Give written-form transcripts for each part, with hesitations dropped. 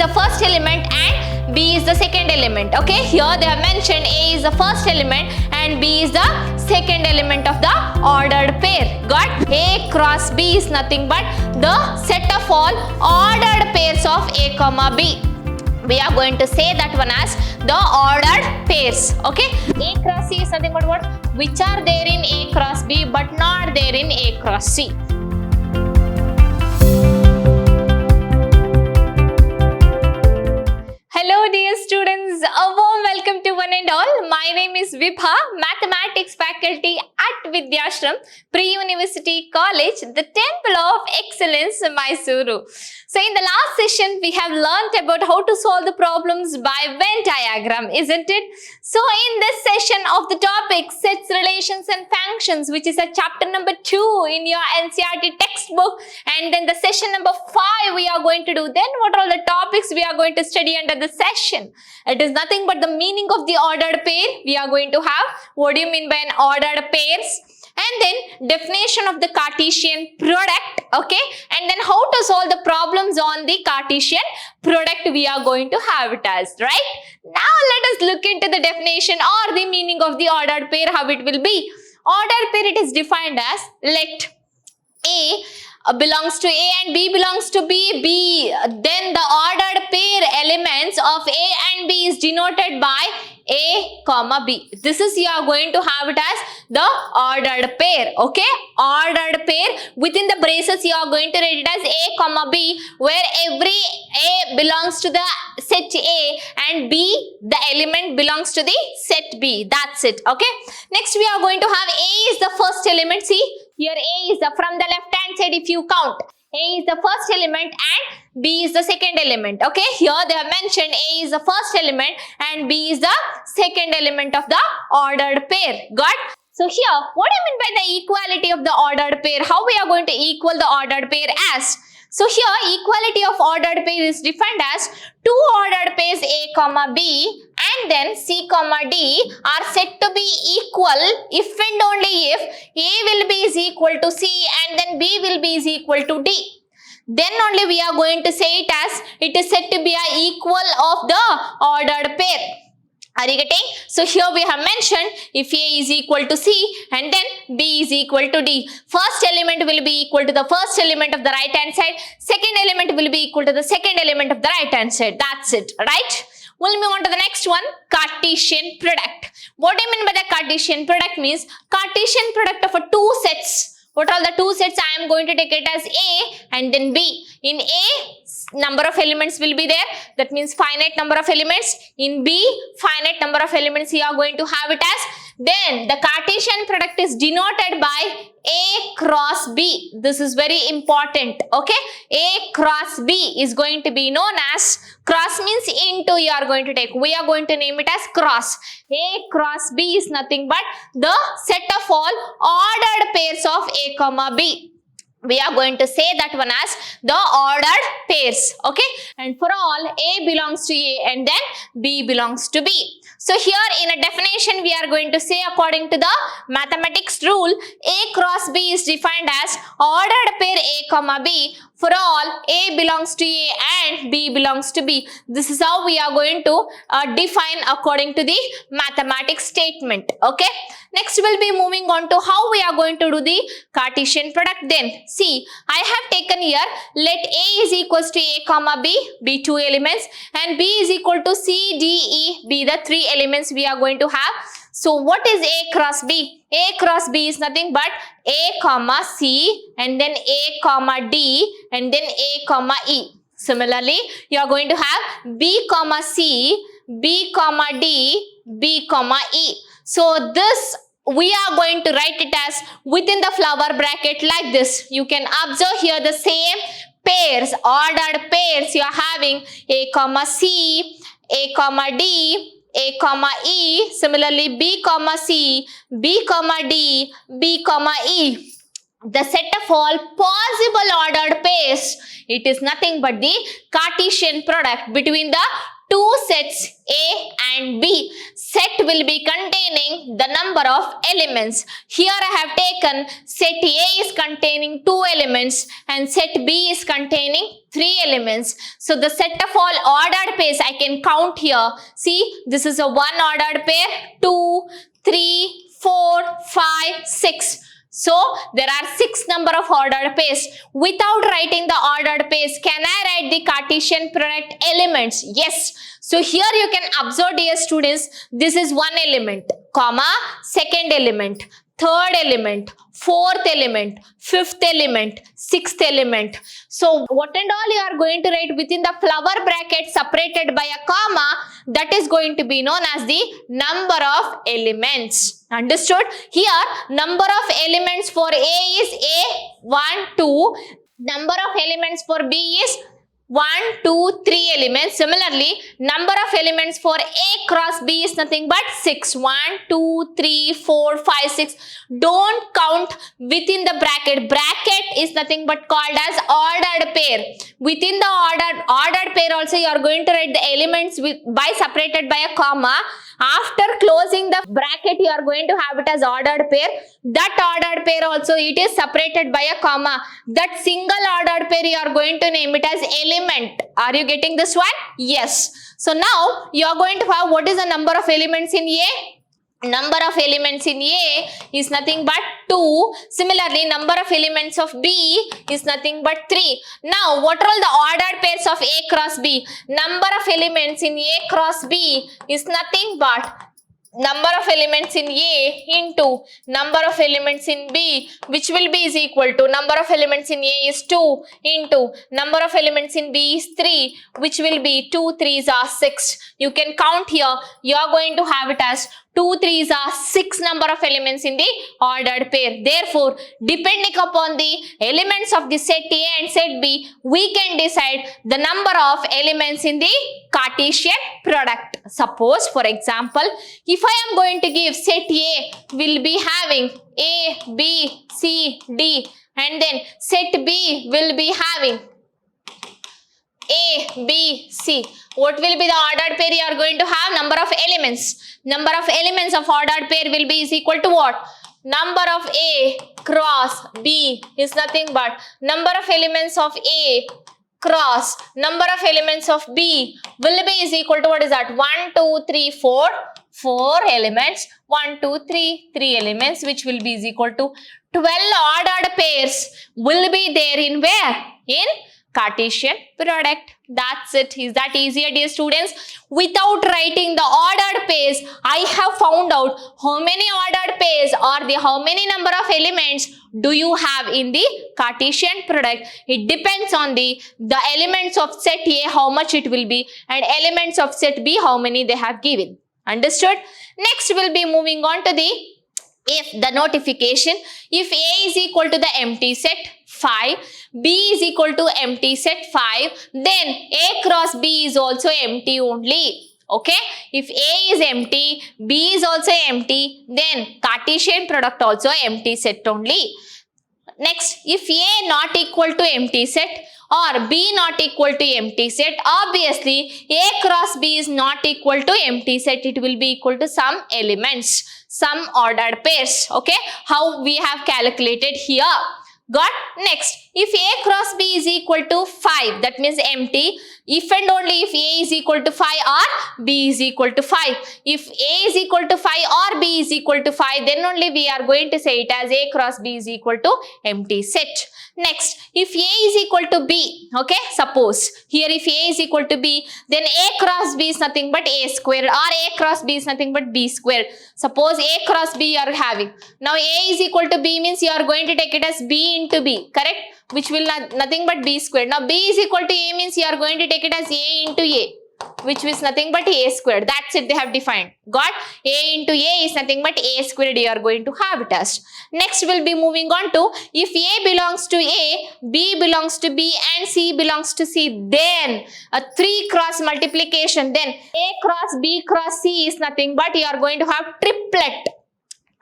the first element and B is the second element. Okay, here they have mentioned A is the first element and B is the second element of the ordered pair. Got? A cross B is nothing but the set of all ordered pairs of A comma B. We are going to say that one as the ordered pairs. Okay, A cross C is nothing but what? Which are there in A cross B but not there in A cross C. Hello dear students, a warm welcome to one and all. My name is Vibha, Mathematics faculty at Vidhyaashram, Pre-University College, the Temple of Excellence, Mysuru. So in the last session, we have learnt about how to solve the problems by Venn diagram, isn't it? So in this session of the topic, sets, relations and functions, which is a chapter number 2 in your NCERT textbook, and then the session number 5 we are going to do. Then what are all the topics we are going to study under the session? It is nothing but the meaning of the ordered pair we are going to have. What do you mean by an ordered pairs? And then definition of the Cartesian product, okay, and then how to solve the problems on the Cartesian product we are going to have it as, right? Now let us look into the definition or the meaning of the ordered pair, how it will be. Ordered pair, it is defined as let A belongs to A and B belongs to B, then the ordered pair elements of A and B is denoted by A comma B. This is you are going to have it as the ordered pair, okay? Ordered pair, within the braces you are going to write it as A comma B, where every A belongs to the set A and B, the element belongs to the set B. That's it, okay? Next we are going to have A is the first element. See, here A is the, from the left hand side if you count, A is the first element and B is the second element. Okay, here they have mentioned A is the first element and B is the second element of the ordered pair. Got? So here, what do you mean by the equality of the ordered pair? How we are going to equal the ordered pair as? So here, equality of ordered pair is defined as two ordered pairs A comma B and then C comma D are said to be equal if and only if A will be is equal to C and then B will be is equal to D. Then only we are going to say it as it is said to be an equal of the ordered pair. Are you getting? So here we have mentioned if A is equal to C and then B is equal to D. First element will be equal to the first element of the right hand side. Second element will be equal to the second element of the right hand side. That's it, right? We'll move on to the next one, Cartesian product. What do you mean by the Cartesian product? Means Cartesian product of a two sets. What are the two sets? I am going to take it as A and then B. In A, number of elements will be there. That means finite number of elements. In B, finite number of elements you are going to have it as. Then the Cartesian product is denoted by A cross B. This is very important. Okay. A cross B is going to be known as, cross means into you are going to take. We are going to name it as cross. A cross B is nothing but the set of all ordered pairs of A comma B. We are going to say that one as the ordered pairs, okay? And for all, A belongs to A and then B belongs to B. So here in a definition, we are going to say according to the mathematics rule, A cross B is defined as ordered pair A comma B. For all, A belongs to A and B belongs to B. This is how we are going to define according to the mathematics statement, okay? Next, we'll be moving on to how we are going to do the Cartesian product. Then, see, I have taken here, let A is equals to A comma B, be two elements, and B is equal to C, D, E, be the three elements we are going to have. So, what is A cross B? A cross B is nothing but A comma C and then A comma D and then A comma E. Similarly, you are going to have B comma C, B comma D, B comma E. So, this we are going to write it as within the flower bracket like this. You can observe here the same pairs, ordered pairs you are having A comma C, A comma D, A comma E, similarly B comma C, B comma D, B comma E. The set of all possible ordered pairs, it is nothing but the Cartesian product between the two sets A and B. set will be containing the number of elements. Here I have taken set A is containing 2 elements and set B is containing 3 elements. So the set of all ordered pairs I can count here. See, this is a 1 ordered pair, 2, 3, 4, 5, 6. So there are 6 number of ordered pairs. Without writing the ordered pairs, can I write the Cartesian product elements? Yes. So here you can observe, dear students, this is 1 element, comma, second element, third element, fourth element, fifth element, sixth element. So what and all you are going to write within the flower bracket separated by a comma, that is going to be known as the number of elements. Understood? Here number of elements for A is A, 1, 2. Number of elements for B is 1, 2, 3 elements. Similarly, number of elements for A cross B is nothing but 6. 1, 2, 3, 4, 5, 6. Don't count within the bracket. Bracket is nothing but called as ordered pair. Within the ordered pair also you are going to write the elements by separated by a comma. After closing the bracket, you are going to have it as ordered pair. That ordered pair also it is separated by a comma. That single ordered pair you are going to name it as element. Are you getting this one? Yes. So now you are going to have what is the number of elements in A? Number of elements in A is nothing but 2. Similarly, number of elements of B is nothing but 3. Now, what are all the ordered pairs of A cross B? Number of elements in A cross B is nothing but number of elements in A into number of elements in B, which will be is equal to number of elements in A is 2 into number of elements in B is 3, which will be 2 3s are 6. You can count here. You are going to have it as 2 3s are 6 number of elements in the ordered pair. Therefore, depending upon the elements of the set A and set B, we can decide the number of elements in the Cartesian product. Suppose, for example, if I am going to give set A will be having A, B, C, D, and then set B will be having A, B, C. What will be the ordered pair you are going to have? Number of elements. Number of elements of ordered pair will be is equal to what? Number of A cross B is nothing but number of elements of A cross number of elements of B will be is equal to what is that? 1, 2, 3, 4. 4 elements. 1, 2, 3. 3 elements, which will be is equal to 12 ordered pairs will be there in where? In Cartesian product. That's it. Is that easier, dear students? Without writing the ordered pairs, I have found out how many ordered pairs or how many number of elements do you have in the Cartesian product. It depends on the elements of set A, how much it will be, and elements of set B, how many they have given. Understood? Next, we'll be moving on to the notification. If A is equal to the empty set 5, B is equal to empty set 5, then A cross B is also empty only. Okay, if A is empty, B is also empty, then Cartesian product also empty set only. Next, if A not equal to empty set or B not equal to empty set, obviously A cross B is not equal to empty set. It will be equal to some elements, some ordered pairs. Okay, how we have calculated here. Got? Next, if A cross B is equal to 5, that means empty. If and only if A is equal to 5 or B is equal to 5. If A is equal to 5 or B is equal to 5, then only we are going to say it as A cross B is equal to empty set. Next, if A is equal to B, okay, suppose here if A is equal to B, then A cross B is nothing but A square, or A cross B is nothing but B square. Suppose A cross B you are having. Now A is equal to B means you are going to take it as B into B, correct? Which will nothing but B square. Now B is equal to A means you are going to take it as A into A, which is nothing but A square. That's it, they have defined. Got? A into A is nothing but A squared you are going to have it as. Next we'll be moving on to, if A belongs to A, B belongs to B and C belongs to C, then a 3 cross multiplication, then A cross B cross C is nothing but you are going to have triplet.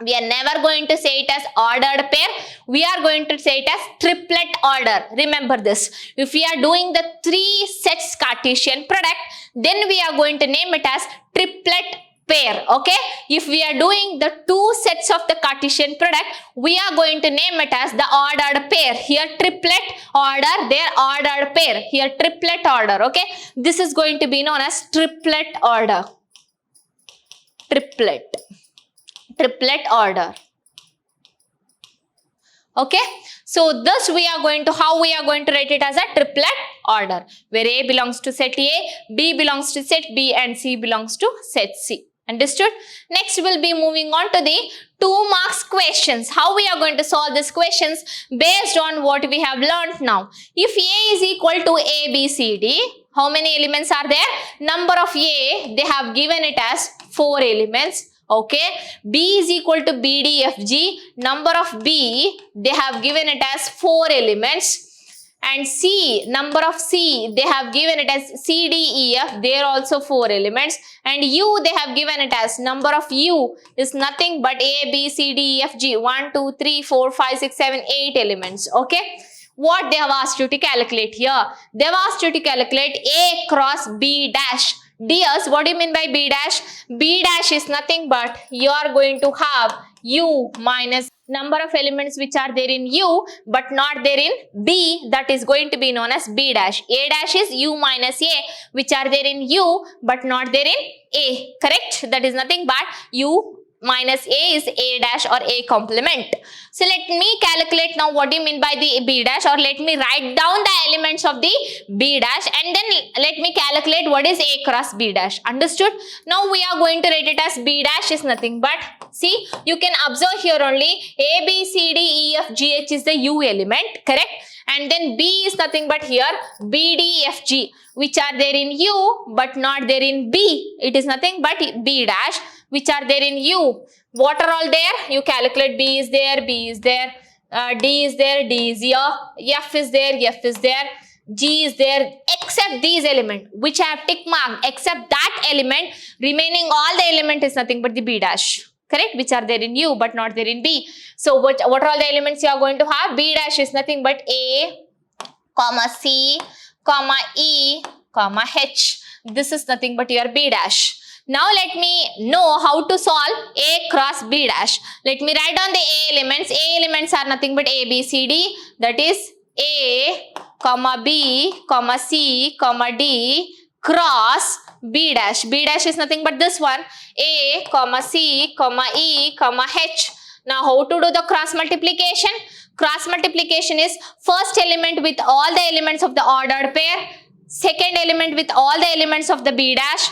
We are never going to say it as ordered pair. We are going to say it as triplet order. Remember this. If we are doing the 3 sets Cartesian product, then we are going to name it as triplet pair. Okay, if we are doing the two sets of the Cartesian product, we are going to name it as the ordered pair. Here triplet order, there ordered pair, here triplet order. Okay, this is going to be known as triplet order. Triplet order. Okay, so this we are going to, how we are going to write it as a triplet order, where A belongs to set A, B belongs to set B, and C belongs to set C. Understood? Next we'll be moving on to the 2 marks questions. How we are going to solve these questions based on what we have learned now. If A is equal to A, B, C, D, how many elements are there? Number of A, they have given it as 4 elements. Okay, B is equal to B, D, F, G. Number of B, they have given it as 4 elements. And C, number of C, they have given it as C, D, E, F. They are also 4 elements. And U, they have given it as, number of U is nothing but A, B, C, D, E, F, G. 1, 2, 3, 4, 5, 6, 7, 8 elements. Okay. What they have asked you to calculate here? They have asked you to calculate A cross B dash. Dears, what do you mean by B dash? B dash is nothing but you are going to have U minus number of elements which are there in U but not there in B, that is going to be known as B dash. A dash is U minus A which are there in U but not there in A, correct? That is nothing but U minus A is A dash or A complement. So let me calculate now what do you mean by the B dash, or let me write down the elements of the B dash and then let me calculate what is A cross B dash. Understood? Now we are going to write it as B dash is nothing but, see, you can observe here only A, B, C, D, E, F, G, H is the U element, correct? And then B is nothing but here B, D, F, G which are there in U but not there in B. It is nothing but B dash which are there in U. What are all there? You calculate B is there, B is there, D is there, D is here, F is there, F is there, G is there, except these elements which I have tick marked, except that element, remaining all the element is nothing but the B dash. Correct? Which are there in U but not there in B. So what are all the elements you are going to have? B dash is nothing but A, comma C, comma E, comma H. This is nothing but your B dash. Now let me know how to solve A cross B dash. Let me write down the A elements. A elements are nothing but A, B, C, D. That is A, comma B, comma C, comma D, cross B dash. B dash is nothing but this one. A, comma C, comma E, comma H. Now how to do the cross multiplication? Cross multiplication is first element with all the elements of the ordered pair, second element with all the elements of the B dash,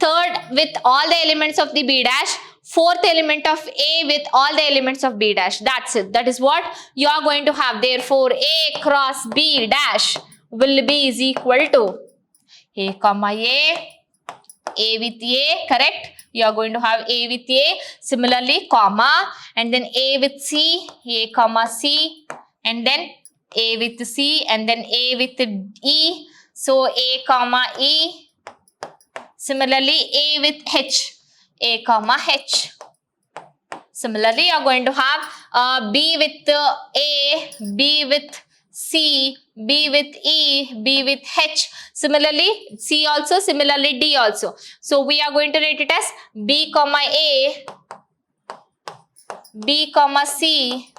third with all the elements of the B dash, fourth element of A with all the elements of B dash. That's it. That is what you are going to have. Therefore, A cross B dash will be is equal to A comma A with A, correct? You are going to have A with A, similarly comma, and then A with C, A comma C, and then A with C, and then A with E, so A comma E, similarly A with H, A comma H. Similarly, you are going to have B with A, B with C, B with E, B with H. Similarly, C also, similarly D also. So we are going to write it as B comma A, B comma C.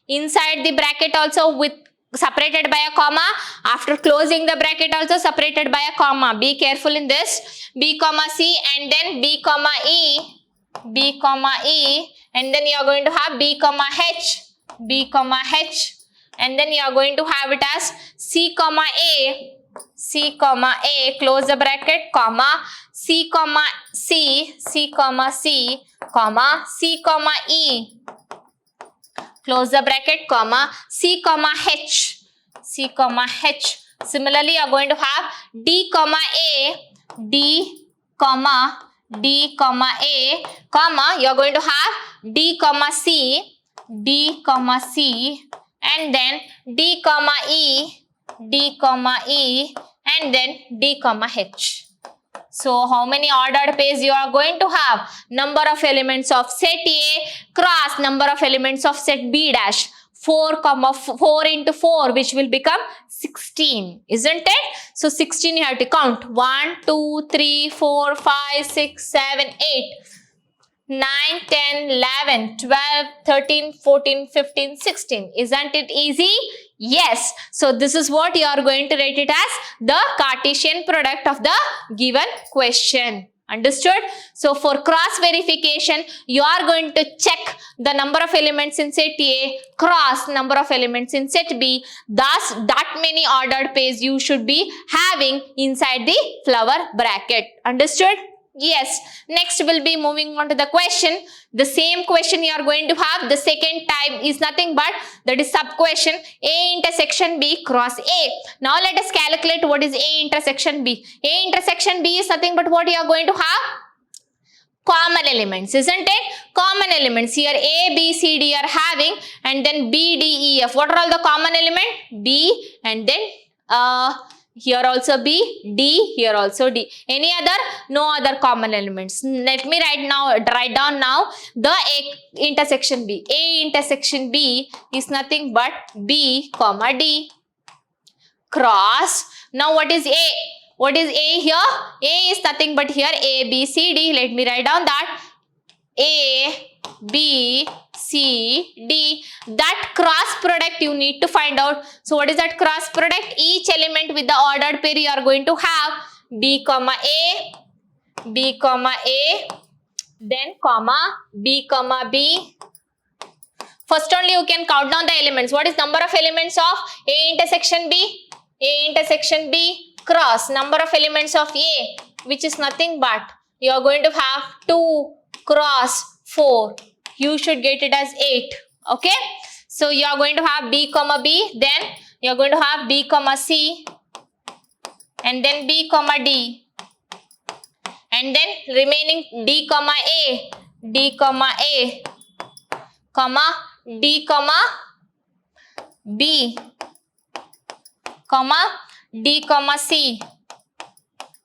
Inside the bracket also with separated by a comma. After closing the bracket also separated by a comma. Be careful in this. B comma C and then B comma E, B comma E, and then you are going to have B comma H, B comma H, and then you are going to have it as C comma A, C comma A, close the bracket, comma, C comma C, C comma C, comma, C comma E, close the bracket, comma, C comma H, C comma H. Similarly, you are going to have D comma A, D comma D comma A, comma, you are going to have D comma C, D comma C, and then D comma E, D comma E, and then D comma H. So how many ordered pairs you are going to have? Number of elements of set A cross number of elements of set B dash. 4 into 4, which will become 16, isn't it? So 16 you have to count. 1, 2, 3, 4, 5, 6, 7, 8, 9, 10, 11, 12, 13, 14, 15, 16. Isn't it easy? Yes. So this is what you are going to write it as the Cartesian product of the given question. Understood? So for cross verification, you are going to check the number of elements in set A cross number of elements in set B. Thus, that many ordered pairs you should be having inside the flower bracket. Understood? Yes. Next we'll be moving on to the question. The same question you are going to have. The second type is nothing but that is sub question A intersection B cross A. Now let us calculate what is A intersection B. A intersection B is nothing but what you are going to have? Common elements, isn't it? Common elements. Here A, B, C, D are having, and then B, D, E, F. What are all the common element? B, and then here also B, D, here also D. Any other? No other common elements. Let me write down now the A intersection B. A intersection B is nothing but B, comma D cross. Now what is A? What is A here? A is nothing but here A, B, C, D. Let me write down that A, B, C, D. That cross product you need to find out. So what is that cross product? Each element with the ordered pair you are going to have B, comma A, B, comma A, then comma B, comma B. First only you can count down the elements. What is number of elements of A intersection B? A intersection B cross number of elements of A, which is nothing but you are going to have 2 cross 4. You should get it as 8. Okay. So you are going to have B, comma B. Then you are going to have B, comma C. And then B, comma D. And then remaining D, comma A. D, comma A. Comma D, comma B. Comma D, comma C.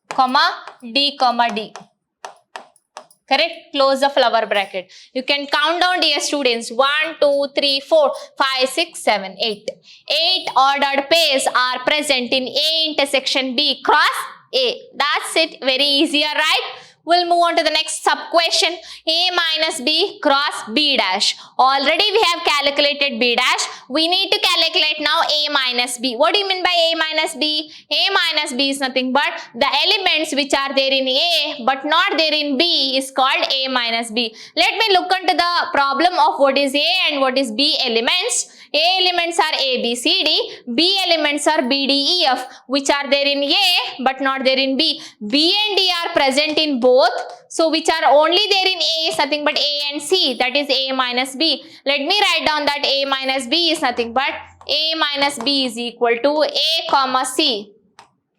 Comma D, comma D. Correct? Close the flower bracket. You can count down, dear students. 1, 2, 3, 4, 5, 6, 7, 8. 8 ordered pairs are present in A intersection B cross A. That's it. Very easy, right? We'll move on to the next sub question. A minus B cross B dash. Already we have calculated B dash. We need to calculate now A minus B. What do you mean by A minus B? A minus B is nothing but the elements which are there in A but not there in B is called A minus B. Let me look into the problem of what is A and what is B elements. A elements are A, B, C, D. B elements are B, D, E, F, which are there in A but not there in B. B and D are present in both. So which are only there in A is nothing but A and C. That is A minus B. Let me write down that A minus B is nothing but A minus B is equal to A, comma C.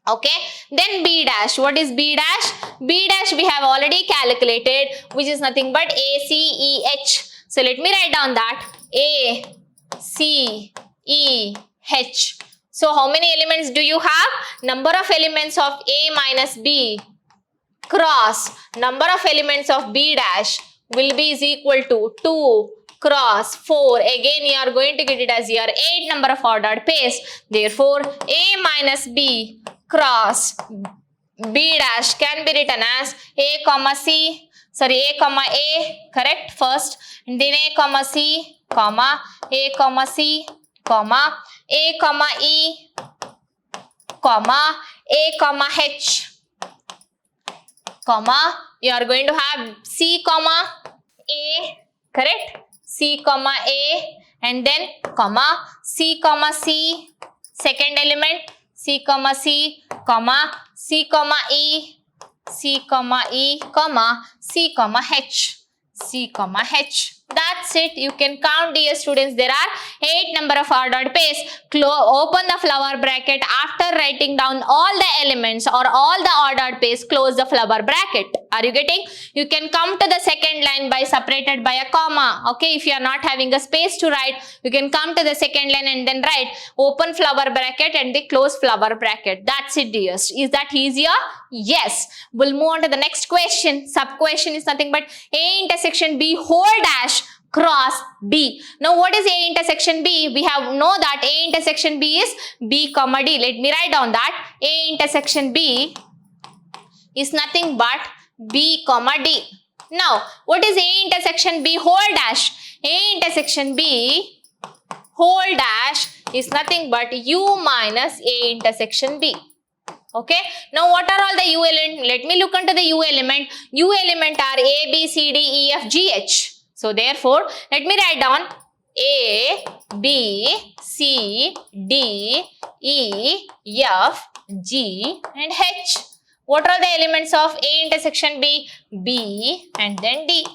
Okay. Then B dash. What is B dash? B dash we have already calculated, which is nothing but A, C, E, H. So let me write down that A, C, E, H. So how many elements do you have? Number of elements of A minus B cross number of elements of B dash will be is equal to 2 cross 4. Again you are going to get it as here 8 number of ordered pairs. Therefore A minus B cross B dash can be written as A, comma C. Sorry, A, comma A. Correct first. And then A, comma C, comma A, comma C, comma A, comma E, comma A, comma H, comma you are going to have C, comma A. Correct? C, comma A, and then comma C, comma C. Second element C, comma C, comma C, comma E, C, comma E, comma C, comma H, C, comma H. That's it. You can count, dear students. There are 8 number of ordered pairs. Open the flower bracket after writing down all the elements or all the ordered pairs. Close the flower bracket. Are you getting? You can come to the second line by separated by a comma. Okay, if you are not having a space to write, you can come to the second line and then write open flower bracket and the close flower bracket. That's it, dears. Is that easier? Yes. We'll move on to the next question. Sub question is nothing but A intersection B whole dash cross B. Now what is A intersection B? We have know that A intersection B is B comma D. Let me write down that A intersection B is nothing but B comma D. Now what is A intersection B whole dash? A intersection B whole dash is nothing but U minus A intersection B. Okay. Now what are all the U element? Let me look into the U element. U element are A, B, C, D, E, F, G, H. So therefore, let me write down A, B, C, D, E, F, G and H. What are the elements of A intersection B? B and then D.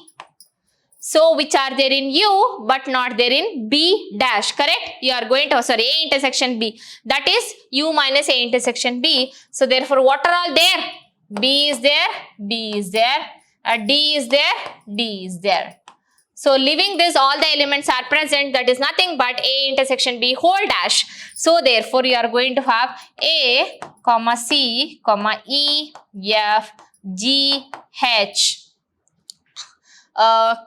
So which are there in U but not there in B dash, correct? You are going to, A intersection B. That is U minus A intersection B. So therefore what are all there? B is there, B is there, D is there, D is there. So leaving this, all the elements are present, that is nothing but A intersection B whole dash. So therefore you are going to have A, comma C, comma E, F, G, H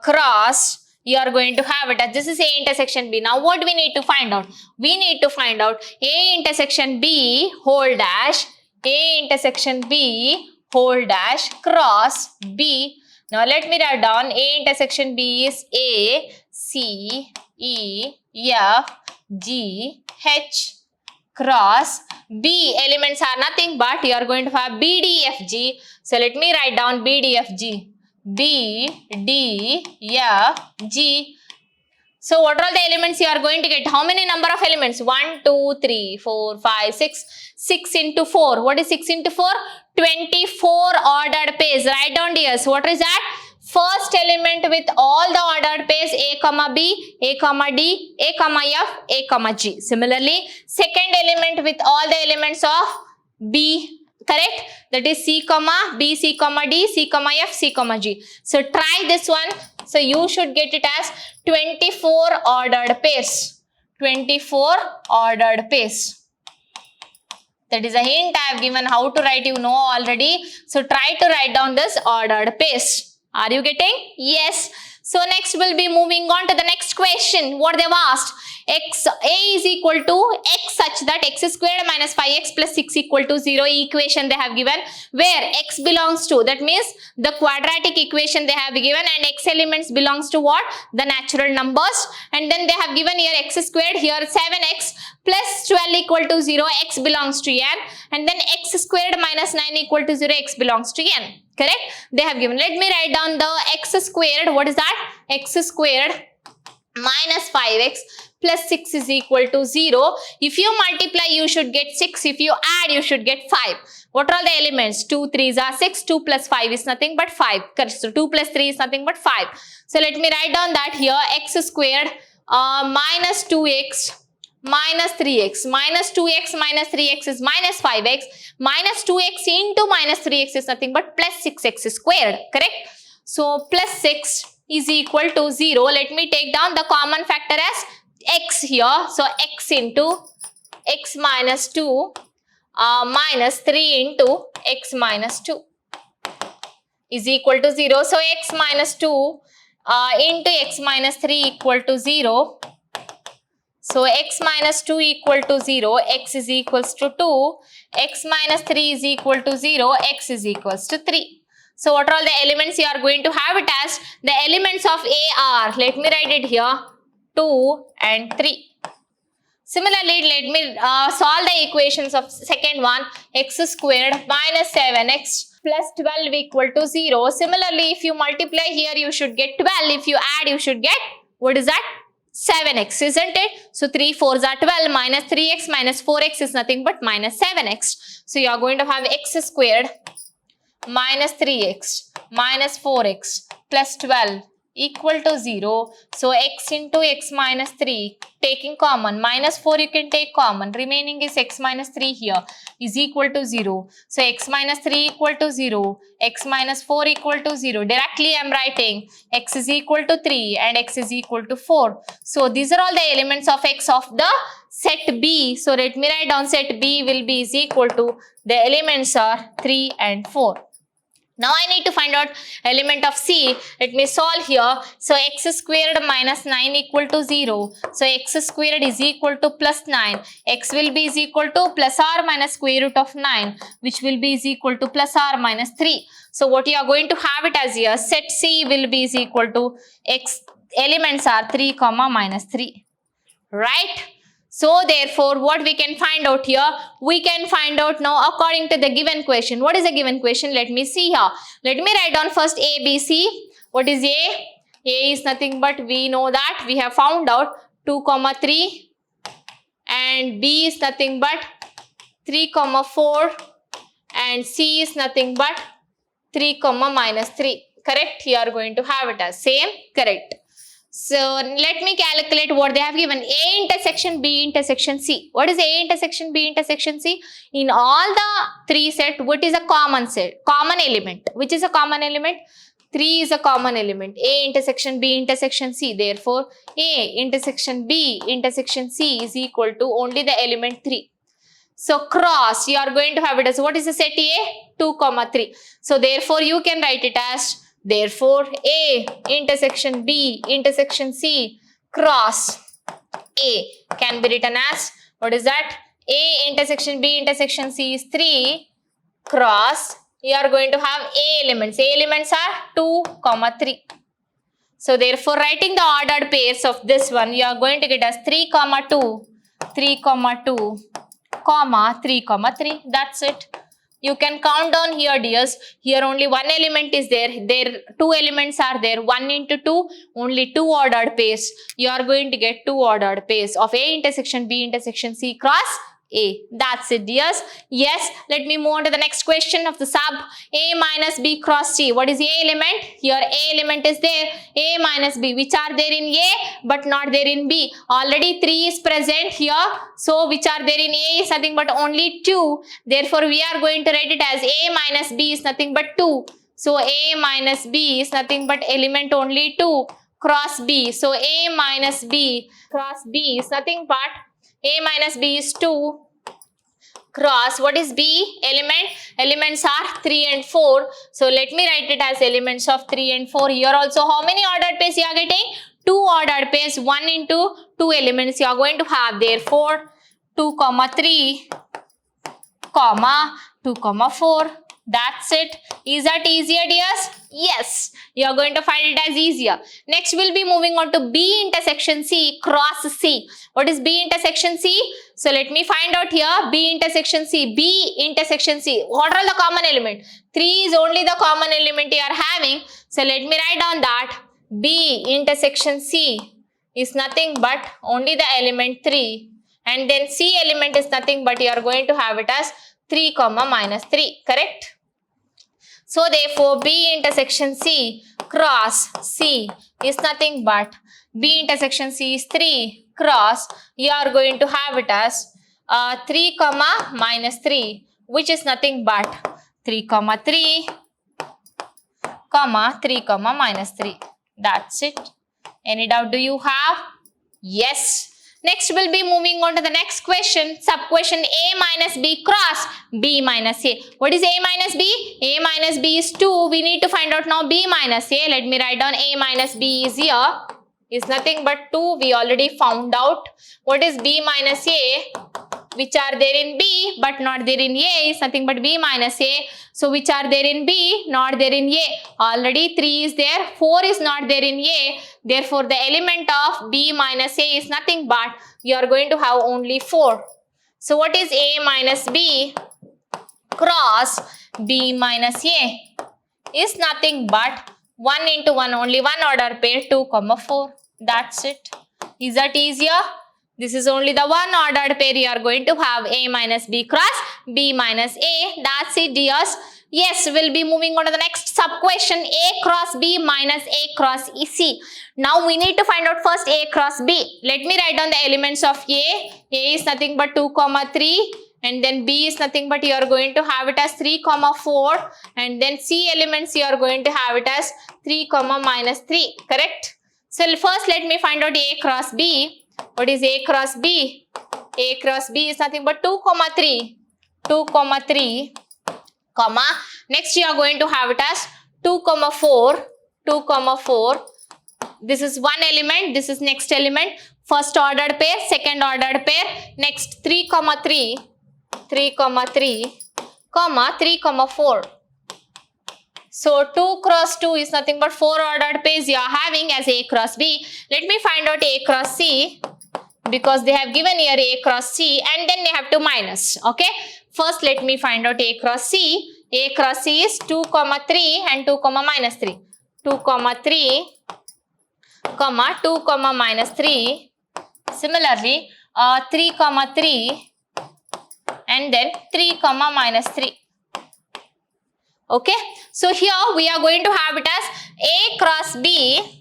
cross, you are going to have it as this is A intersection B. Now what we need to find out? We need to find out A intersection B whole dash, A intersection B whole dash cross B. Now let me write down A intersection B is A, C, E, F, G, H cross B. Elements are nothing but you are going to have B, D, F, G. So let me write down B, D, F, G. B, D, F, G. So what are all the elements you are going to get? How many number of elements? 1, 2, 3, 4, 5, 6. 6 into 4. What is 6 into 4? 24 ordered pairs. Write down here. So what is that? First element with all the ordered pairs A comma B, A comma D, A comma F, A comma G. Similarly, second element with all the elements of B, correct? That is C comma B, C comma D, C comma F, C comma G. So try this one. So you should get it as 24 ordered pairs. 24 ordered pairs. That is a hint I have given how to write, you know already. So try to write down this ordered pairs. Are you getting? Yes. So next we'll be moving on to the next question. What they've asked. A is equal to x such that x squared minus 5x plus 6 equal to 0 equation they have given where x belongs to, that means the quadratic equation they have given, and x elements belongs to what? The natural numbers, and then they have given here x squared, here 7x plus 12 equal to 0, x belongs to n, and then x squared minus 9 equal to 0, x belongs to n. Correct? They have given. Let me write down the x squared. What is that? X squared minus 5x plus 6 is equal to 0. If you multiply, you should get 6. If you add, you should get 5. What are the elements? 2 3s are 6. 2 plus 5 is nothing but 5. Correct? So 2 plus 3 is nothing but 5. So let me write down that here x squared minus 2x minus 3x. Minus 2x minus 3x is minus 5x. Minus 2x into minus 3x is nothing but plus 6x squared. Correct? So plus 6 is equal to 0. Let me take down the common factor as x here. So x into x minus 2 minus 3 into x minus 2 is equal to 0. So x minus 2 into x minus 3 equal to 0. So x minus 2 equal to 0, x is equals to 2, x minus 3 is equal to 0, x is equals to 3. So what are all the elements you are going to have it as? The elements of A are, let me write it here, 2 and 3. Similarly, let me solve the equations of second one, x squared minus 7x plus 12 equal to 0. Similarly, if you multiply here, you should get 12. If you add, you should get, what is that? 7x, isn't it? So 3 4s are 12, minus 3x minus 4x is nothing but minus 7x. So you are going to have x squared minus 3x minus 4x plus 12 equal to 0. So x into x minus 3 taking common, minus 4 you can take common, remaining is x minus 3 here is equal to 0. So x minus 3 equal to 0, x minus 4 equal to 0. Directly I am writing x is equal to 3 and x is equal to 4. So these are all the elements of x of the set B. So let me write down set B will be is equal to, the elements are 3 and 4. Now I need to find out element of C. Let me solve here. So x squared minus 9 equal to 0. So x squared is equal to plus 9. X will be is equal to plus or minus square root of 9, which will be is equal to plus or minus 3. So what you are going to have it as here, set C will be is equal to x, elements are 3 comma minus 3. Right? So therefore, what we can find out here, we can find out now according to the given question. What is the given question? Let me see here. Let me write down first A, B, C. What is A? A is nothing but, we know that, we have found out 2 comma 3, and B is nothing but 3 comma 4, and C is nothing but 3 comma minus 3. Correct? You are going to have it as same. Correct. So let me calculate what they have given. A intersection B intersection C. What is A intersection B intersection C? In all the three set, what is a common set? Common element. Which is a common element? 3 is a common element. A intersection B intersection C. Therefore, A intersection B intersection C is equal to only the element 3. So cross, you are going to have it as, what is the set A? 2 comma 3. So therefore, you can write it as, therefore, A intersection B intersection C cross A can be written as, what is that? A intersection B intersection C is 3 cross, you are going to have A elements. A elements are 2 comma 3. So therefore, writing the ordered pairs of this one, you are going to get as 3 comma 2, 3 comma 2, comma 3 comma 3. That's it. You can count down here, dears. Here only one element is there. There two elements are there. 1 into 2, only 2 ordered pairs. You are going to get 2 ordered pairs of A intersection B intersection C cross A. That's it, dears. Yes, let me move on to the next question of the sub. A minus B cross C. What is A element? Here A element is there. A minus B, which are there in A but not there in B. Already 3 is present here. So which are there in A is nothing but only 2. Therefore, we are going to write it as A minus B is nothing but 2. So A minus B is nothing but element only 2 cross B. So A minus B cross B is nothing but A minus B is 2 cross, what is B element? Elements are 3 and 4. So let me write it as elements of 3 and 4. Here also, how many ordered pairs you are getting? 2 ordered pairs, 1 into 2 elements you are going to have. Therefore, 2 comma 3 comma 2 comma 4. That's it. Is that easier, dears? Yes. You are going to find it as easier. Next, we'll be moving on to B intersection C cross C. What is B intersection C? So let me find out here. B intersection C. B intersection C. What are the common element? 3 is only the common element you are having. So let me write down that B intersection C is nothing but only the element 3. And then C element is nothing but you are going to have it as 3 comma minus 3. Correct? So therefore, B intersection C cross C is nothing but B intersection C is 3 cross, you are going to have it as 3 comma minus 3, which is nothing but 3 comma 3 comma 3 comma minus 3. That's it. Any doubt do you have? Yes. Next, we'll be moving on to the next question. Sub-question A minus B cross B minus A. What is A minus B? A minus B is 2. We need to find out now B minus A. Let me write down A minus B is here. Is nothing but 2. We already found out. What is B minus A? Which are there in B but not there in A is nothing but B minus A. So which are there in B? Not there in A. Already 3 is there. 4 is not there in A. Therefore, the element of B minus A is nothing but you are going to have only 4. So what is A minus B cross B minus A? Is nothing but 1 into 1, only one order pair, 2 comma 4. That's it. Is that easier? This is only the one ordered pair you are going to have, A minus B cross B minus A. That's it, dears. Yes, we'll be moving on to the next sub-question, A cross B minus A cross C. Now we need to find out first A cross B. Let me write down the elements of A. A is nothing but 2 comma 3. And then B is nothing but you are going to have it as 3 comma 4. And then C elements you are going to have it as 3 comma minus 3. Correct? So first let me find out A cross B. What is A cross B? A cross B is nothing but 2 comma 3. 2 comma 3 comma Next you are going to have it as 2, 4, 2, 4. This is one element, this is next element, first ordered pair, second ordered pair. Next 3, 3, 3, 3, 3, 4. So 2 cross 2 is nothing but 4 ordered pairs you are having as A cross B. Let me find out A cross C, because they have given here A cross C and then they have to minus. Okay. First let me find out A cross C. A cross C is 2, 3 and 2, minus 3. 2, 3, 2, minus 3. Similarly, 3, 3 and then 3, minus 3. Okay. So here we are going to have it as A cross B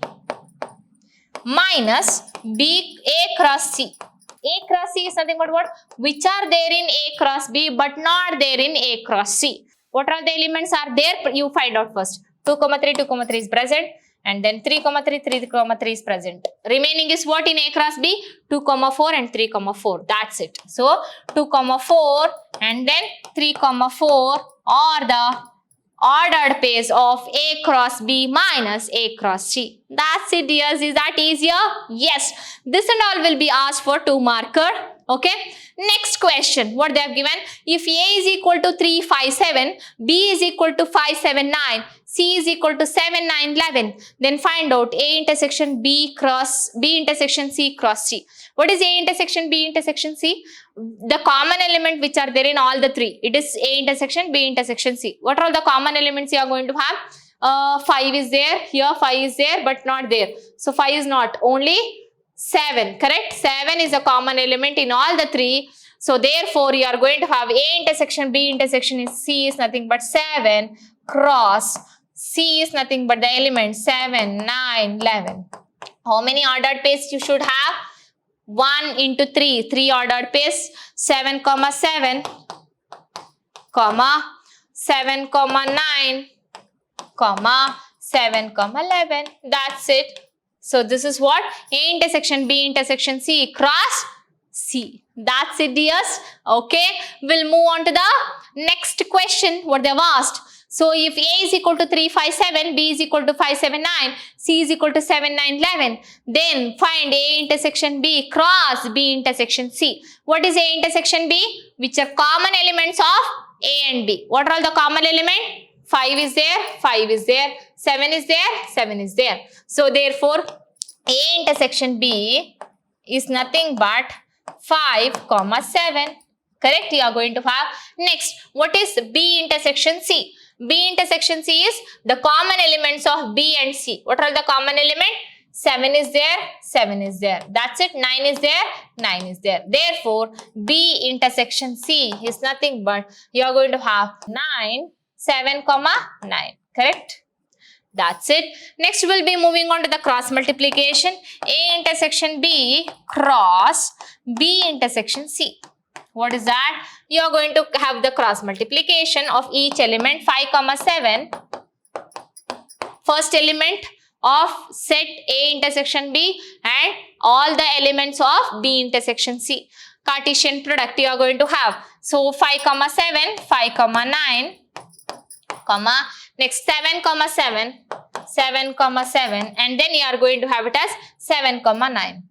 minus A cross C. A cross C is nothing but what? Which are there in A cross B but not there in A cross C. What are the elements are there? You find out first. 2, 3, 2, 3 is present. And then 3, 3, 3, 3 is present. Remaining is what in A cross B? 2, 4 and 3, 4. That's it. So 2, 4 and then 3, 4 are the ordered pairs of A cross B minus A cross C. That's it, dears. Is that easier? Yes. This and all will be asked for 2 marker. Okay. Next question. What they have given? If A is equal to 3, 5, 7, B is equal to 5, 7, 9, C is equal to 7, 9, 11, then find out A intersection B intersection C cross C. What is A intersection B intersection C? The common element which are there in all the 3. It is A intersection B intersection C. What are all the common elements you are going to have? 5 is there. Here 5 is there but not there. So 5 is not. Only 7. Correct? 7 is a common element in all the 3. So therefore you are going to have A intersection B intersection C is nothing but 7 cross C is nothing but the element 7, 9, 11. How many ordered pairs you should have? 1 into 3. 3 ordered pairs. 7, 7, 7, 9, 7, 11. That's it. So this is what? A intersection B intersection C cross C. That's it, dears. Okay. We'll move on to the next question. What they've asked. So if A is equal to 3, 5, 7, B is equal to 5, 7, 9, C is equal to 7, 9, 11, then find A intersection B cross B intersection C. What is A intersection B? Which are common elements of A and B. What are all the common elements? 5 is there, 5 is there, 7 is there, 7 is there. So therefore, A intersection B is nothing but 5, 7. Correct? You are going to have. Next, what is B intersection C? B intersection C is the common elements of B and C. What are the common elements? 7 is there, 7 is there. That's it. 9 is there, 9 is there. Therefore, B intersection C is nothing but you are going to have 9, 7, 9. Correct? That's it. Next, we'll be moving on to the cross multiplication. A intersection B cross B intersection C. What is that? You are going to have the cross multiplication of each element 5, 7. First element of set A intersection B and all the elements of B intersection C. Cartesian product you are going to have. So 5, 7, 5, 9, next 7, 7, 7, 7, and then you are going to have it as 7, 9.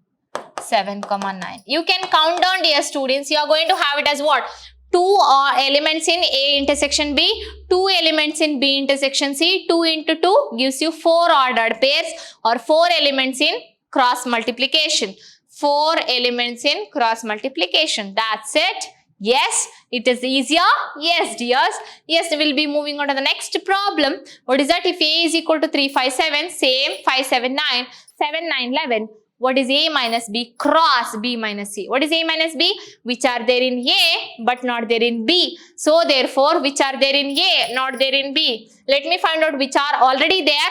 7, 9. You can count down, dear students. You are going to have it as what? 2 elements in A intersection B, 2 elements in B intersection C. 2 into 2 gives you 4 ordered pairs or 4 elements in cross multiplication. 4 elements in cross multiplication. That's it. Yes, it is easier. Yes, dears. Yes, we will be moving on to the next problem. What is that? If A is equal to 3, 5, 7, same 5, 7, 9, 7, 9, 11. What is A minus B cross B minus C? What is A minus B? Which are there in A but not there in B. So therefore, which are there in A, not there in B. Let me find out which are already there.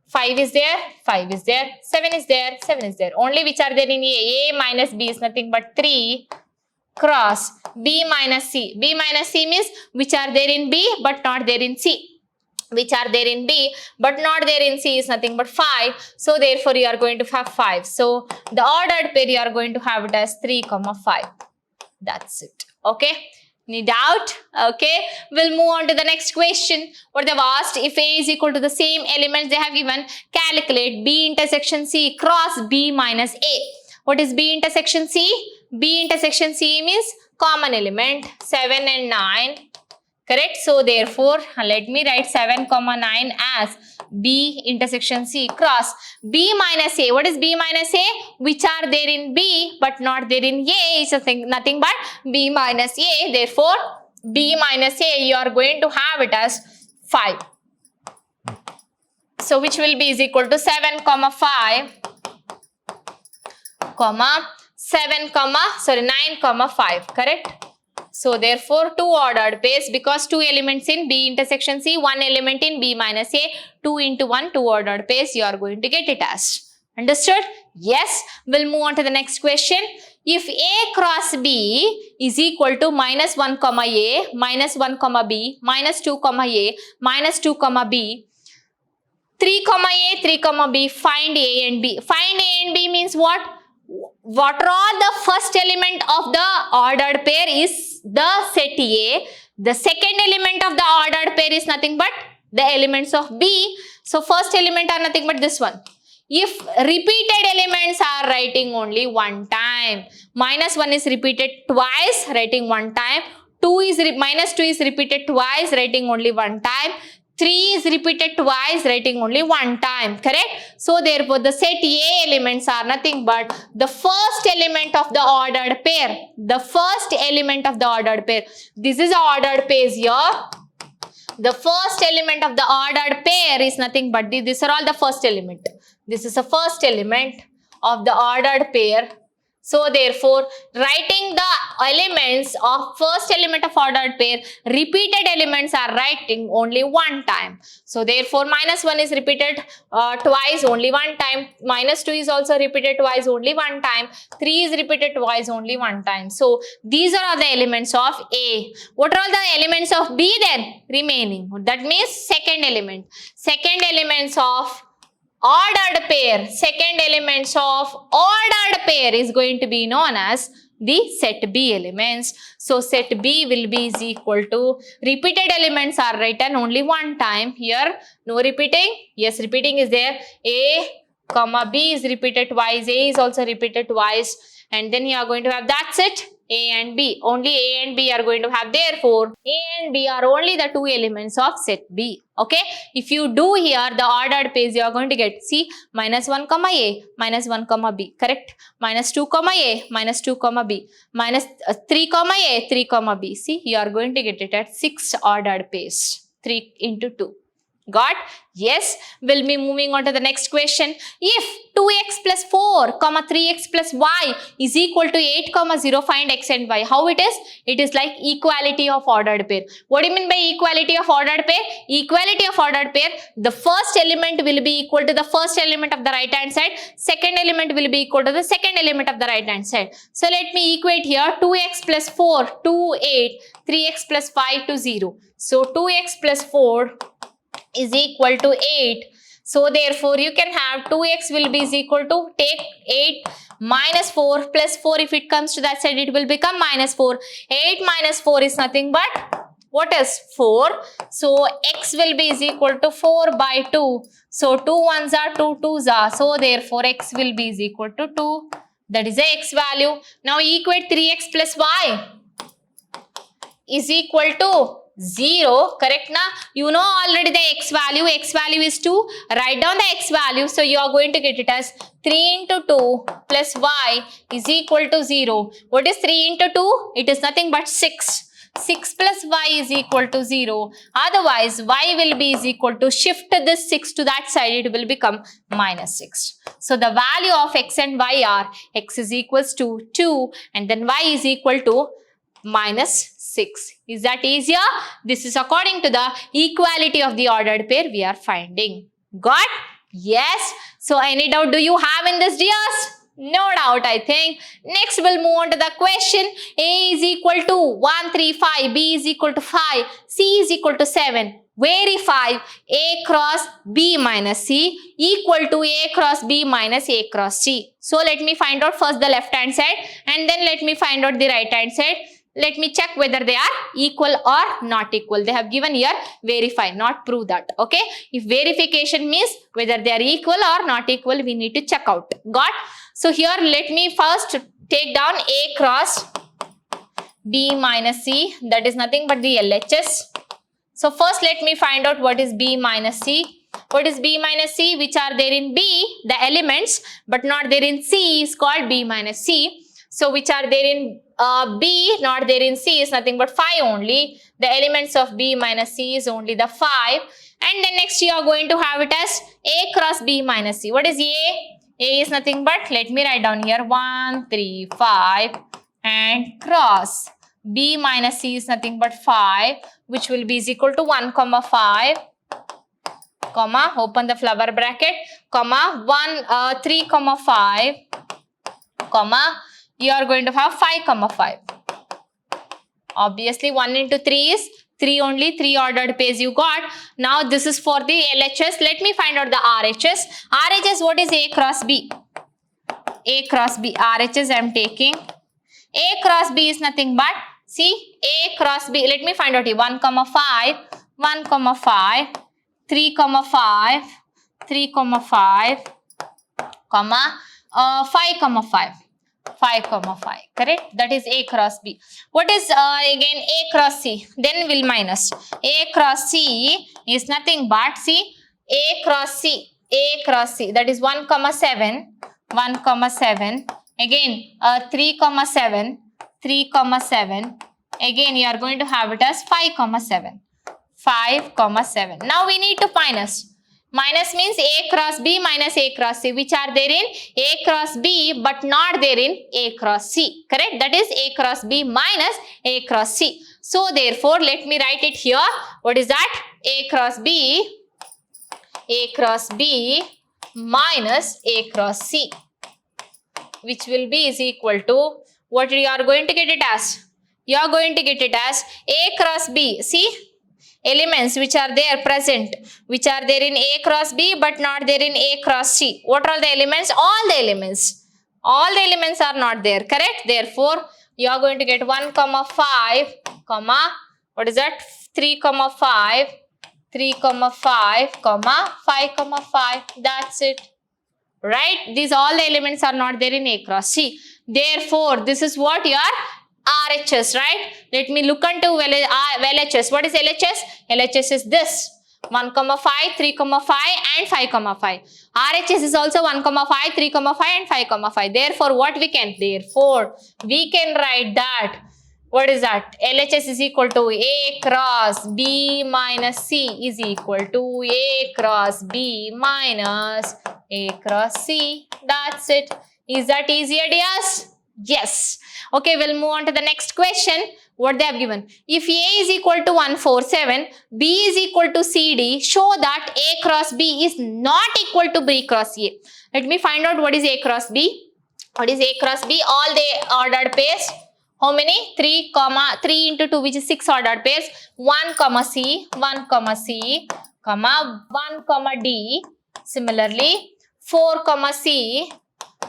5 is there, 5 is there, 7 is there, 7 is there. Only which are there in A. A minus B is nothing but 3 cross B minus C. B minus C means which are there in B but not there in C. Which are there in B but not there in C is nothing but 5. So therefore you are going to have 5. So the ordered pair you are going to have it as 3, 5. That's it. Okay. Any doubt? Okay, we'll move on to the next question. What they've asked, if A is equal to the same elements they have given, calculate B intersection C cross B minus A. What is B intersection C? B intersection C means common element 7 and 9. Correct? So therefore, let me write 7, 9 as B intersection C cross B minus A. What is B minus A? Which are there in B but not there in A is nothing but B minus A. Therefore, B minus A, you are going to have it as 5. So which will be is equal to 7, 5, 9, 5. Correct? So therefore, 2 ordered pairs, because 2 elements in B intersection C, 1 element in B minus A, 2 into 1, 2 ordered pairs, you are going to get it as. Understood? Yes. We'll move on to the next question. If A cross B is equal to minus 1, A, minus 1, B, minus 2, A, minus 2, B, 3, A, 3, B, find A and B. Find A and B means what? What are the first element of the ordered pair is the set A. The second element of the ordered pair is nothing but the elements of B. So first element are nothing but this one. If repeated elements are writing only one time, minus 1 is repeated twice, writing one time. Minus 2 is repeated twice, writing only one time. 3 is repeated twice, writing only one time. Correct? So therefore, the set A elements are nothing but the first element of the ordered pair. The first element of the ordered pair. This is ordered pairs here. The first element of the ordered pair is nothing but these are all the first element. This is the first element of the ordered pair. So therefore, writing the elements of first element of ordered pair, repeated elements are writing only one time. So therefore, minus 1 is repeated twice, only one time. Minus 2 is also repeated twice, only one time. 3 is repeated twice, only one time. So these are all the elements of A. What are all the elements of B then? Remaining. That means second element. Second elements of ordered pair, second elements of ordered pair is going to be known as the set B elements. So set B will be is equal to repeated elements are written only one time. Here no repeating. Yes, repeating is there. A comma B is repeated twice. A is also repeated twice. And then you are going to have that's it. A and B. Only A and B are going to have. Therefore, A and B are only the 2 elements of set B. Okay. If you do here the ordered pairs, you are going to get C minus 1, A, minus 1, B. Correct. Minus 2, A, minus 2, B. Minus 3, A, 3, B. See, you are going to get it at 6 ordered pairs. 3 into 2. Got? Yes. We'll be moving on to the next question. If 2x plus 4, 3x plus y is equal to 8, 0, find x and y. How it is? It is like equality of ordered pair. What do you mean by equality of ordered pair? Equality of ordered pair, the first element will be equal to the first element of the right hand side. Second element will be equal to the second element of the right hand side. So let me equate here 2x plus 4 to 8, 3x plus 5 to 0. So 2x plus 4 is equal to 8. So therefore, you can have 2x will be is equal to take 8 minus 4 plus 4. If it comes to that side, it will become minus 4. 8 minus 4 is nothing but what is 4? So x will be is equal to 4 by 2. So 2 1s are 2 2s are. So therefore, x will be is equal to 2. That is the x value. Now equate 3x plus y is equal to 0, correct na? You know already the x value is 2. Write down the x value. So you are going to get it as 3 into 2 plus y is equal to 0. What is 3 into 2? It is nothing but 6. 6 plus y is equal to 0. Otherwise, y will be is equal to shift this 6 to that side. It will become minus 6. So the value of x and y are x is equals to 2 and then y is equal to minus 6. Is that easier? This is according to the equality of the ordered pair we are finding. Got? Yes. So any doubt do you have in this, dears? No doubt, I think. Next, we'll move on to the question. A is equal to 1, 3, 5. B is equal to 5. C is equal to 7. Verify A cross B minus C equal to A cross B minus A cross C. So let me find out first the left hand side and then let me find out the right hand side. Let me check whether they are equal or not equal. They have given here verify, not prove that. Okay. If verification means whether they are equal or not equal, we need to check out. Got? So here let me first take down A cross B minus C. That is nothing but the LHS. So first let me find out what is B minus C. What is B minus C? Which are there in B, the elements, but not there in C is called B minus C. So which are there in B, not there in C is nothing but 5 only. The elements of B minus C is only the 5. And then next you are going to have it as A cross B minus C. What is A? A is nothing but, let me write down here, 1, 3, 5 and cross. B minus C is nothing but 5, which will be is equal to 1, 5, comma, open the flower bracket, comma, 3, 5, comma, you are going to have 5, 5. Obviously 1 into 3 is 3 only, 3 ordered pairs you got. Now this is for the LHS. Let me find out the RHS. RHS, what is A cross B? A cross B. RHS I am taking. A cross B is nothing but, see, A cross B. Let me find out here. 1, 5, 1, 5, 3, 5, 3, 5, comma, 5, 5. 5, 5, correct? That is A cross B. What is again A cross C? Then we'll minus. A cross C is nothing but, see, A cross C. A cross C. That is 1, 7. 1, 7. Again 3, 7. 3, 7. Again you are going to have it as 5, 7. 5, 7. Now we need to minus. Minus means A cross B minus A cross C, which are there in A cross B but not there in A cross C. Correct? That is A cross B minus A cross C. So therefore, let me write it here. What is that? A cross B minus A cross C, which will be is equal to, what you are going to get it as? You are going to get it as A cross B. See? Elements which are there present, which are there in A cross B but not there in A cross C. What are the elements? All the elements. All the elements are not there, correct? Therefore, you are going to get 1, 5, comma, what is that? 3, 5, 3, 5, comma, 5, 5. That's it. Right? These all the elements are not there in A cross C. Therefore, this is what your RHS, right? Let me look into LHS. What is LHS? LHS is this. 1, 5, 3, 5 and 5, 5. RHS is also 1, 5, 3, 5 and 5, 5. Therefore, what we can? Therefore, we can write that. What is that? LHS is equal to A cross B minus C is equal to A cross B minus A cross C. That's it. Is that easier, dears? Yes. Okay, we'll move on to the next question. What they have given. If A is equal to 147, B is equal to CD, show that A cross B is not equal to B cross A. Let me find out what is A cross B. What is A cross B? All the ordered pairs. How many? 3 into 2, which is 6 ordered pairs. 1, C, 1, C, 1, D. Similarly, 4, C,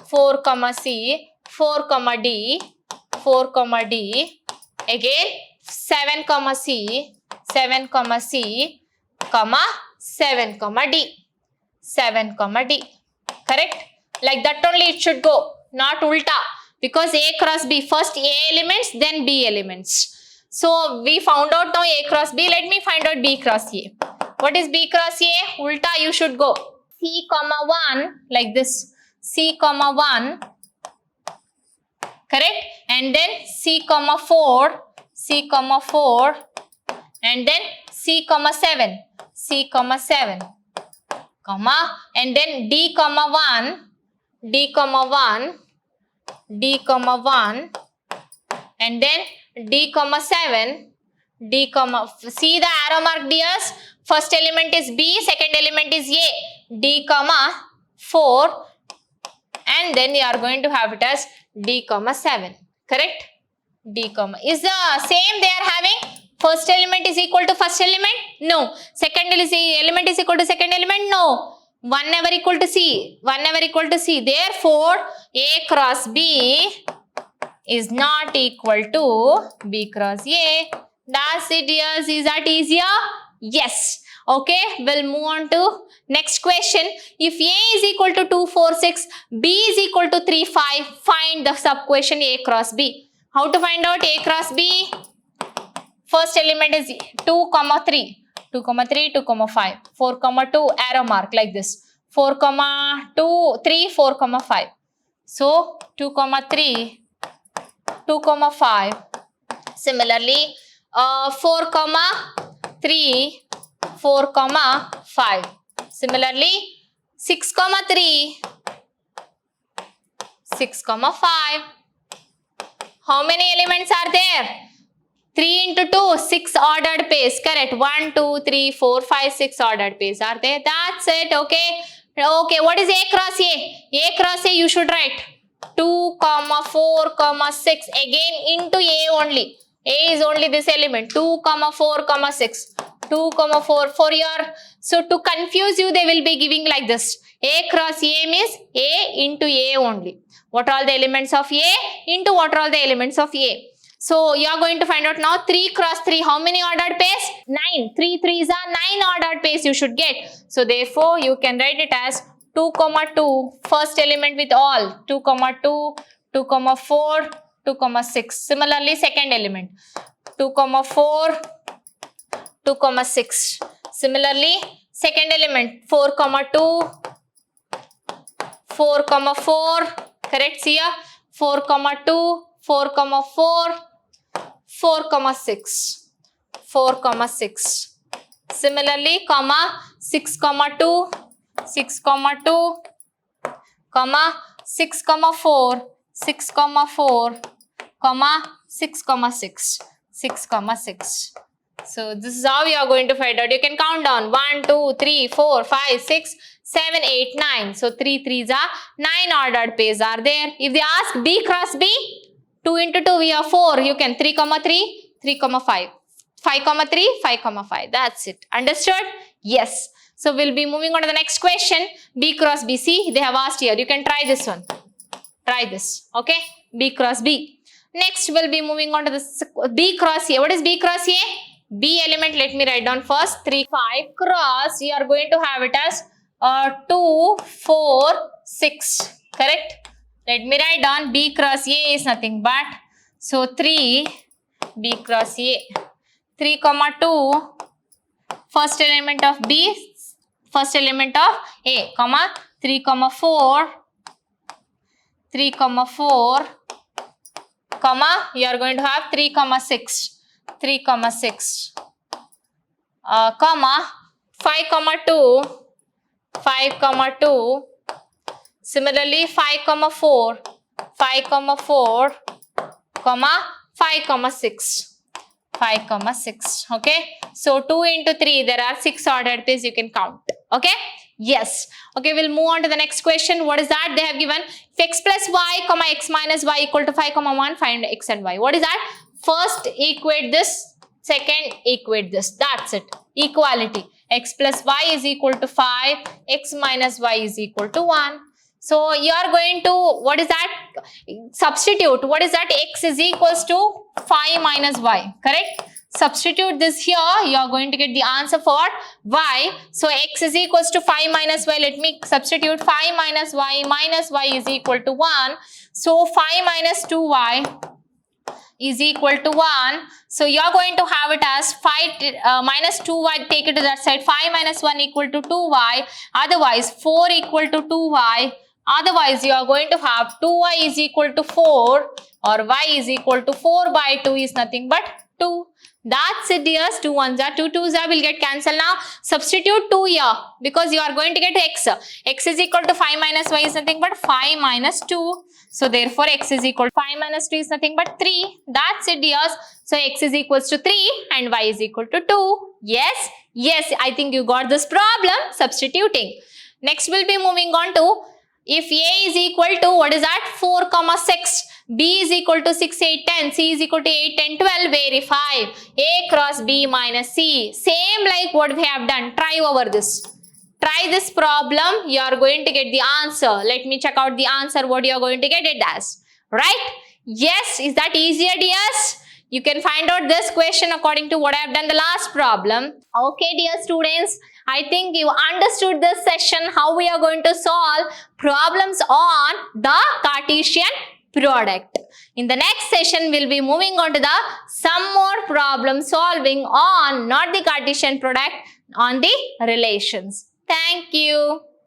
4, C, 4, D, 4, D. Again, 7, C, 7, C, 7, D. 7, D. Correct? Like that only it should go, not ulta. Because A cross B, first A elements, then B elements. So, we found out now A cross B. Let me find out B cross A. What is B cross A? Ulta you should go. C, 1, like this. C, 1. Correct? And then C, 4. C, 4. And then C, 7. C, 7. Comma. And then D, 1. D, 1. D, 1, and then D, 7, D, see the arrow mark, dears? First element is B, second element is A, D, 4, and then you are going to have it as D, 7, correct? D, is the same they are having? First element is equal to first element? No. Second element is equal to second element? No. 1 never equal to C. 1 never equal to C. Therefore, A cross B is not equal to B cross A. That's it, dears. Is that easier? Yes. Okay, we'll move on to next question. If A is equal to 2, 4, 6, B is equal to 3, 5, find the sub-question A cross B. How to find out A cross B? First element is 2, 3. 2, 3, 2, 5. 4, 2, arrow mark like this. 4, 2, 3, 4, 5. So, 2, 3, 2, 5. Similarly, 4, 3, 4, 5. Similarly, 6, 3, 6, 5. How many elements are there? 3 into 2, 6 ordered pairs. Correct. 1, 2, 3, 4, 5, 6 ordered pairs are there. That's it. Okay. Okay. What is A cross A? A cross A you should write 2, 4, 6. Again into A only. A is only this element. 2, 4, 6. 2, 4 for your. So to confuse you, they will be giving like this. A cross A means A into A only. What are all the elements of A into what are all the elements of A? So you are going to find out now 3 cross 3. How many ordered pairs? 9. 3 3s are 9 ordered pairs you should get. So therefore you can write it as 2, 2. First element with all. 2, 2, 2, 4, 2, 6. Similarly second element. 2, 4, 2, 6. Similarly second element. 4, 2, 4, 4. Correct here. 4, 2, 4, 4. 4, 6. 4, 6. Similarly, 6, 2, 6, 2, 6, 4, 6, 4, 6, 6, 6, 6. So this is how you are going to find out. You can count down 1, 2, 3, 4, 5, 6, 7, 8, 9. So 3 3s are 9 ordered pairs are there. If they ask B cross B, 2 into 2 we have 4. You can 3, 3, 3, 5. 5, 3, 5, 5. That's it. Understood? Yes. So we'll be moving on to the next question. B cross B. See, they have asked here. You can try this one. Try this. Okay? B cross B. Next, we'll be moving on to the B cross A. What is B cross A? B element, let me write down first. 3, 5 cross. You are going to have it as 2, 4, 6. Correct? Let me write down B cross A is nothing but. So 3, B cross A. 3, 2. First element of B. First element of A. 3, 4. 3, 4. You are going to have 3, 6. 3, 6. 5, 2. 5, 2. Similarly, 5, 4. 5, 4. 5, 6. 5, 6. Okay. So 2 into 3, there are 6 ordered pairs you can count. Okay. Yes. Okay, we'll move on to the next question. What is that? They have given if x plus y, x minus y equal to 5, 1, find x and y. What is that? First equate this, second equate this. That's it. Equality. X plus y is equal to 5, x minus y is equal to 1. So you are going to, what is that? Substitute. What is that? X is equals to 5 minus y. Correct? Substitute this here. You are going to get the answer for y. So x is equals to 5 minus y. Let me substitute 5 minus y is equal to 1. So 5 minus 2y is equal to 1. So you are going to have it as 5 minus 2y, take it to that side. 5 minus 1 equal to 2y. Otherwise 4 equal to 2y. Otherwise you are going to have 2y is equal to 4 or y is equal to 4 by 2 is nothing but 2. That's it, dears. 2 1s are 2 2s are will get cancelled now. Substitute 2 here because you are going to get x. X is equal to 5 minus y is nothing but 5 minus 2. So therefore x is equal to 5 minus 2 is nothing but 3. That's it, dears. So x is equals to 3 and y is equal to 2. Yes? Yes, I think you got this problem substituting. Next we'll be moving on to if A is equal to, what is that? 4, 6. B is equal to 6, 8, 10. C is equal to 8, 10, 12. Verify. A cross B minus C. Same like what we have done. Try over this. Try this problem. You are going to get the answer. Let me check out the answer. What you are going to get it as. Right? Yes, is that easier, dears? You can find out this question according to what I have done the last problem. Okay, dear students, I think you understood this session, how we are going to solve problems on the Cartesian product. In the next session, we'll be moving on to some more problem solving on not the Cartesian product, on the relations. Thank you.